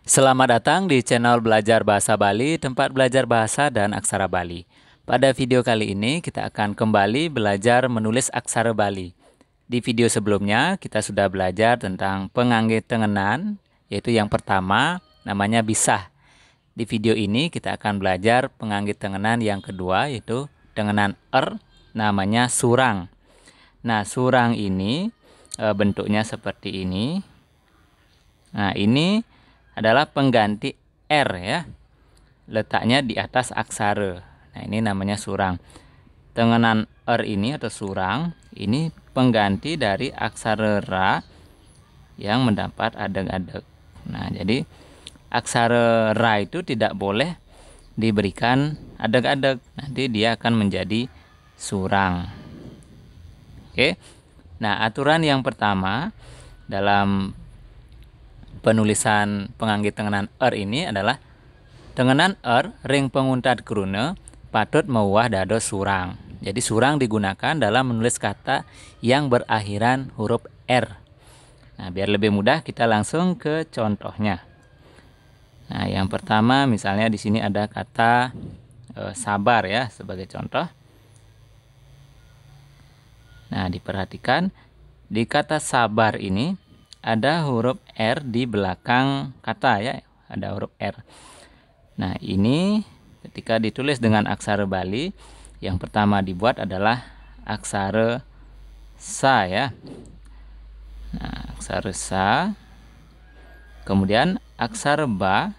Selamat datang di channel Belajar Bahasa Bali, tempat belajar bahasa dan aksara Bali. Pada video kali ini kita akan kembali belajar menulis aksara Bali. Di video sebelumnya kita sudah belajar tentang pengangge tengenan, yaitu yang pertama namanya bisah. Di video ini kita akan belajar pengangge tengenan yang kedua, yaitu tengenan namanya surang. Nah, surang ini bentuknya seperti ini. Nah, ini adalah pengganti R ya. Letaknya di atas aksara. Nah, ini namanya surang. Tengenan R ini atau surang, ini pengganti dari aksara Ra yang mendapat adeg-adeg. Nah, jadi aksara Ra itu tidak boleh diberikan adeg-adeg. Nanti dia akan menjadi surang. Oke. Nah, aturan yang pertama dalam penulisan pengangge tengenan ini adalah tengenan ring penguntat kruna patut mewah dados surang. Jadi surang digunakan dalam menulis kata yang berakhiran huruf R. Nah, biar lebih mudah kita langsung ke contohnya. Nah, yang pertama misalnya di sini ada kata sabar ya sebagai contoh. Nah, diperhatikan di kata sabar ini ada huruf R di belakang kata ya, ada huruf R. Nah, ini ketika ditulis dengan aksara Bali, yang pertama dibuat adalah aksara sa ya. Nah, aksara sa. Kemudian aksara ba.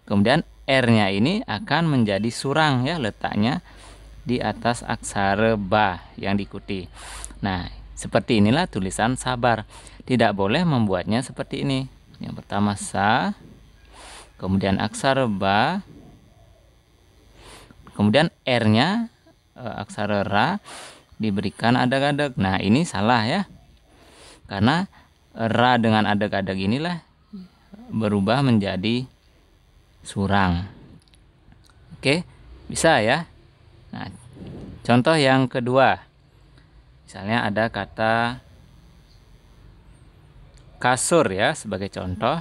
Kemudian R-nya ini akan menjadi surang ya, letaknya di atas aksara ba yang diikuti. Nah, seperti inilah tulisan sabar. Tidak boleh membuatnya seperti ini. Yang pertama sa, kemudian aksara ba, kemudian R-nya aksara Ra diberikan adeg-adeg. Nah, ini salah ya. Karena Ra dengan adeg-adeg inilah berubah menjadi surang. Oke, bisa ya. Nah, contoh yang kedua. Misalnya ada kata kasur ya sebagai contoh.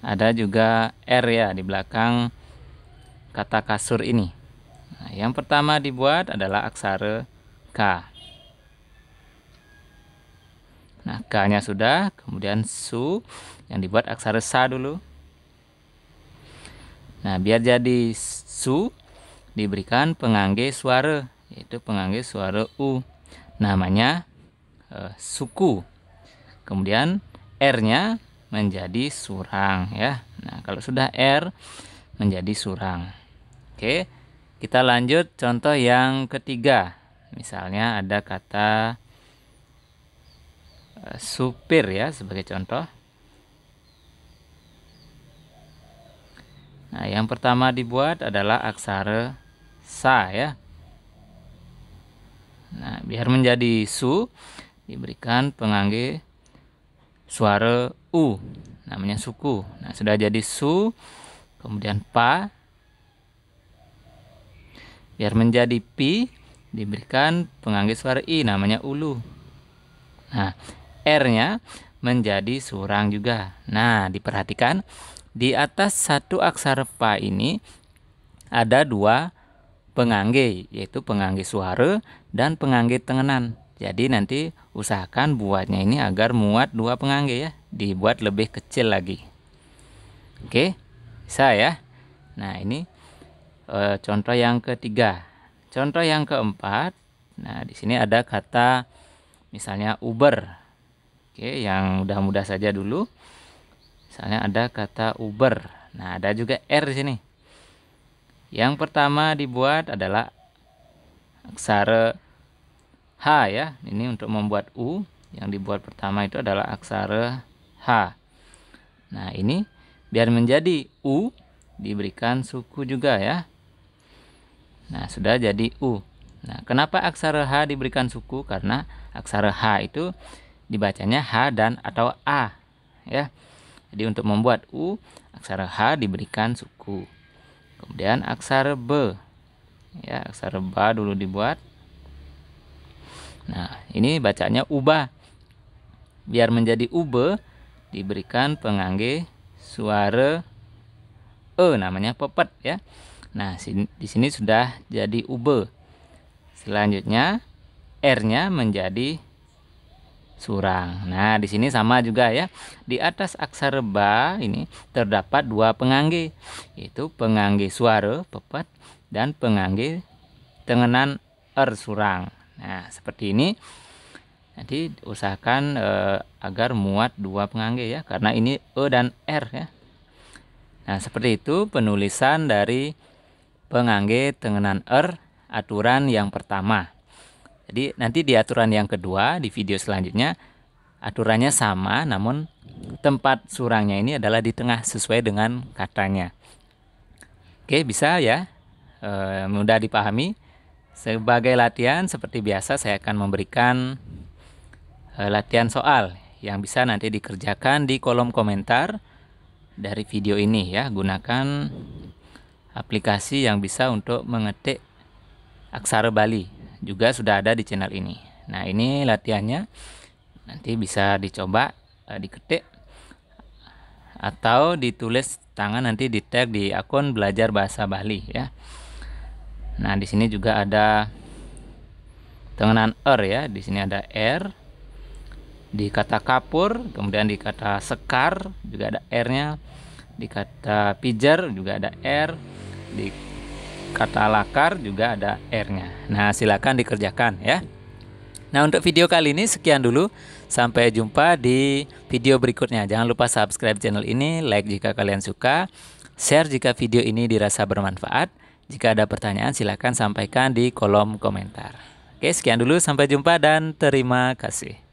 Ada juga R ya di belakang kata kasur ini. Nah, yang pertama dibuat adalah aksara K. Nah, K-nya sudah, kemudian su yang dibuat aksara sa dulu. Nah, biar jadi su diberikan pengangge suara, yaitu pengangge suara U. Namanya suku. Kemudian R-nya menjadi surang ya. Nah, kalau sudah R menjadi surang. Oke, kita lanjut contoh yang ketiga. Misalnya ada kata supir ya sebagai contoh. Nah, yang pertama dibuat adalah aksara sa ya. Nah, biar menjadi su diberikan pengangge suara U, namanya suku. Nah, sudah jadi su, kemudian pa. Biar menjadi pi diberikan pengangge suara I, namanya ulu. Nah, R-nya menjadi surang juga. Nah, diperhatikan di atas satu aksara pa ini ada dua pengangge, yaitu pengangge suara dan pengangge tengenan. Jadi nanti usahakan buatnya ini agar muat dua pengangge ya, dibuat lebih kecil lagi. Oke, bisa ya. Nah, ini contoh yang ketiga. Contoh yang keempat. Nah, di sini ada kata misalnya Uber. Oke, yang mudah-mudah saja dulu. Misalnya ada kata Uber. Nah, ada juga R di sini. Yang pertama dibuat adalah aksara H ya. Ini untuk membuat U. Yang dibuat pertama itu adalah aksara H. Nah, ini biar menjadi U diberikan suku juga ya. Nah, sudah jadi U. Nah, kenapa aksara H diberikan suku? Karena aksara H itu dibacanya H dan atau A ya. Jadi untuk membuat U, aksara H diberikan suku. Kemudian aksara B. Ya, aksara ba dulu dibuat. Nah, ini bacanya ubah. biar menjadi ube diberikan pengangge suara e, namanya pepet ya. Nah, di sini sudah jadi ube. Selanjutnya R-nya menjadi surang. Nah, di sini sama juga ya. Di atas aksara ba ini terdapat dua pengangge, yaitu pengangge suara pepet dan pengangge tengenan er surang. Nah, seperti ini. Nanti usahakan agar muat dua pengangge ya, karena ini e dan r ya. Nah, seperti itu penulisan dari pengangge tengenan er aturan yang pertama. Jadi nanti di aturan yang kedua di video selanjutnya aturannya sama, namun tempat surangnya ini adalah di tengah sesuai dengan katanya. Oke, bisa ya, mudah dipahami. Sebagai latihan seperti biasa saya akan memberikan latihan soal yang bisa nanti dikerjakan di kolom komentar dari video ini ya. Gunakan aplikasi yang bisa untuk mengetik aksara Bali, juga sudah ada di channel ini. Nah, ini latihannya, nanti bisa dicoba diketik atau ditulis tangan, nanti di tag di akun Belajar Bahasa Bali ya. Nah, di sini juga ada tengenan er ya, di sini ada r. Di kata kapur, kemudian di kata sekar juga ada R-nya. Di kata pijar juga ada R. Di kata lakar juga ada R-nya. Nah, silakan dikerjakan ya. Nah, untuk video kali ini sekian dulu. Sampai jumpa di video berikutnya. Jangan lupa subscribe channel ini, like jika kalian suka, share jika video ini dirasa bermanfaat. Jika ada pertanyaan silakan sampaikan di kolom komentar. Oke, sekian dulu, sampai jumpa dan terima kasih.